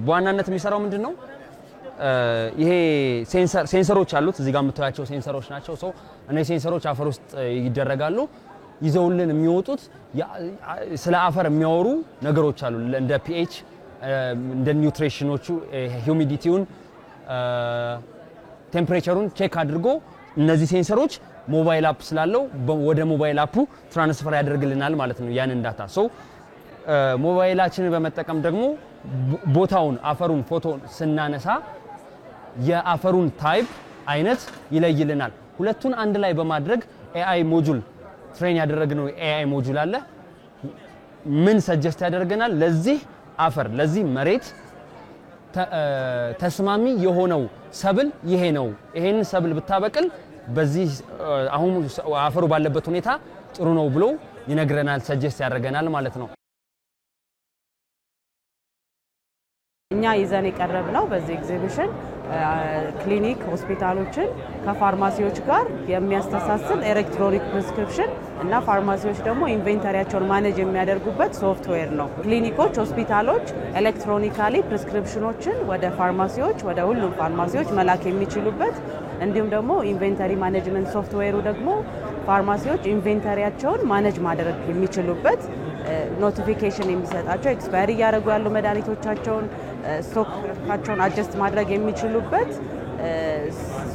በዋናነት የሚሰራው ምንድነው ይሄ ሴንሰሮች አሉት እዚህ ጋር የምታያቸው ሴንሰሮች ናቸው ሶ እነ ሴንሰሮች አፈር ውስጥ ይደረጋሉ ይዘውልን የሚወጡት ስለ አፈር የሚያወሩ ነገሮች አሉ እንደ pH እንደ ኒውትሪሽኖቹ ሂዩሚዲቲውን ቴምፕሬቸሩን ቼክ አድርጎ እነዚህ ሴንሰሮች ሞባይል አፕ ስላለው ወደ ሞባይል አፑ ትራንስፈር ያደርግልናል ማለት ነው ያን ዳታ ሶ ሞባይላችንን በመጠቀም ደግሞ ቦታውን አፈሩን ፎቶ ስናነሳ የአፈሩን ታይፕ አይነት ይለይልናል ሁለቱን አንድ ላይ በማድረግ AI ሞጁል ትሬን ያደረግነው AI ሞጁል አለ ምን ሰጀስት ያደርገናል ለዚህ አፈር ለዚህ መሬት ተስማሚ የሆነው ሰብል ይሄ ነው ይሄን ሰብል ብታበቅል በዚህ አሁን አፈሩ ባለበት ሁኔታ ጥሩ ነው ብሎ ይነግረናል ሰጀስት ያደርገናል ማለት ነው እኛ ይዘን የቀረብነው በዚህ ኤግዚቢሽን ክሊኒክ ሆስፒታሎችን ከፋርማሲዎች ጋር የሚያስተሳስር ኤሌክትሮኒክ ፕሪስክሪፕሽን እና ፋርማሲዎች ደግሞ ኢንቬንተሪያቸውን ማኔጅ የሚያደርጉበት ሶፍትዌር ነው ክሊኒኮች ሆስፒታሎች ኤሌክትሮኒካሊ ፕሪስክሪፕሽኖችን ወደ ፋርማሲዎች ወደ ሁሉም ፋርማሲዎች መላክ የሚችሉበት እንዲሁም ደግሞ ኢንቬንተሪ ማኔጅመንት ሶፍትዌሩ ደግሞ ፋርማሲዎች ኢንቬንተሪያቸውን ማኔጅ ማድረግ የሚችሉበት ኖቲፊኬሽን የሚሰጣቸው ኤክስፓየር ያደረጉ ያሉ መድኃኒቶቻቸውን ስቶካቸውን አጀስት ማድረግ የሚችሉበት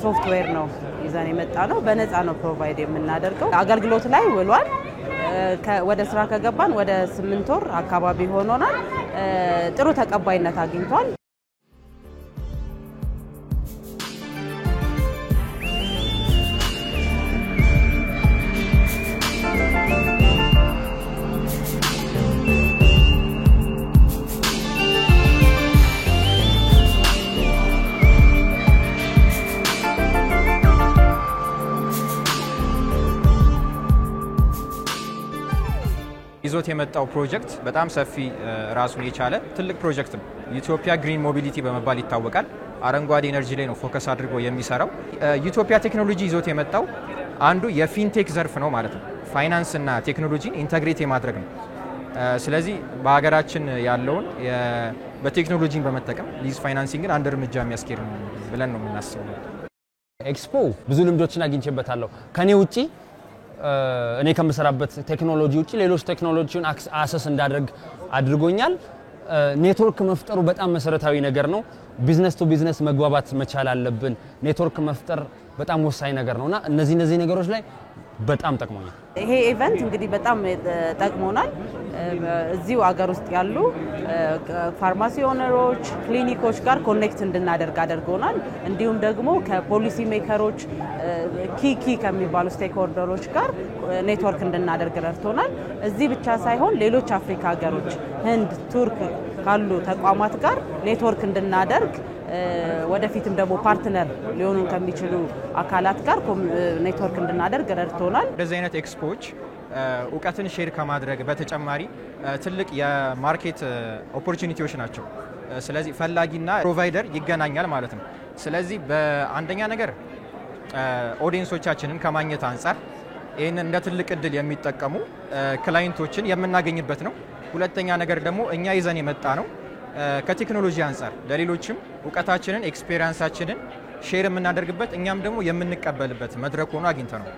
ሶፍትዌር ነው ይዘን የመጣ ነው በነፃ ነው ፕሮቫይድ የምናደርገው አገልግሎት ላይ ውሏል ወደ ስራ ከገባን ወደ 8 ወር አካባቢ ሆኖናል ጥሩ ተቀባይነት አግኝቷል ይዞት የመጣው ፕሮጀክት በጣም ሰፊ ራሱን የቻለ ትልቅ ፕሮጀክት ነው ኢትዮጵያ ግሪን ሞቢሊቲ በመባል ይታወቃል አረንጓዴ ኤነርጂ ላይ ነው ፎከስ አድርጎ የሚሰራው ኢትዮጵያ ቴክኖሎጂ ይዞት የመጣው አንዱ የፊንቴክ ዘርፍ ነው ማለት ነው ፋይናንስ እና ቴክኖሎጂን ኢንተግሬት የማድረግ ነው ስለዚህ በሀገራችን ያለውን በቴክኖሎጂን በመጠቀም ሊዝ ፋይናንሲንግን አንድ እርምጃ የሚያስኬድ ነው ብለን ነው የምናስበው ኤክስፖ ብዙ ልምዶችን አግኝቼበታለሁ ከኔ ውጪ እኔ ከምሰራበት ቴክኖሎጂ ውጪ ሌሎች ቴክኖሎጂውን አክሰስ እንዳደርግ አድርጎኛል ኔትወርክ መፍጠሩ በጣም መሰረታዊ ነገር ነው ቢዝነስ ቱ ቢዝነስ መግባባት መቻል አለብን ኔትወርክ መፍጠር በጣም ወሳኝ ነገር ነውና እነዚህ ነገሮች ላይ በጣም ጠቅሞኛል ይሄ ኢቨንት እንግዲህ በጣም ጠቅሞናል እዚሁ ሀገር ውስጥ ያሉ ፋርማሲ ኦነሮች ክሊኒኮች ጋር ኮኔክት እንድናደርግ አድርጎናል እንዲሁም ደግሞ ከፖሊሲ ሜከሮች ኪኪ ከሚባሉ ስቴክሆልደሮች ጋር ኔትወርክ እንድናደርግ ረድቶናል እዚህ ብቻ ሳይሆን ሌሎች አፍሪካ ሀገሮች ህንድ ቱርክ ካሉ ተቋማት ጋር ኔትወርክ እንድናደርግ ወደፊትም ደግሞ ፓርትነር ሊሆኑ ከሚችሉ አካላት ጋር ኔትወርክ እንድናደርግ ረድቶናል እንደዚህ አይነት ኤክስፖዎች ዕውቀትን ሼር ከማድረግ በተጨማሪ ትልቅ የማርኬት ኦፖርቹኒቲዎች ናቸው ስለዚህ ፈላጊና ፕሮቫይደር ይገናኛል ማለት ነው ስለዚህ በአንደኛ ነገር ኦዲየንሶቻችንን ከማግኘት አንፃር ይሄን እንደ ትልቅ እድል የሚጠቀሙ ክላይንቶችን የምናገኝበት ነው ሁለተኛ ነገር ደግሞ እኛ ይዘን የመጣ ነው ከቴክኖሎጂ አንፃር ለሌሎችም ዕውቀታችንን ኤክስፒሪየንሳችንን ሼር የምናደርግበት እኛም ደግሞ የምንቀበልበት መድረክ ሆኖ አግኝተናል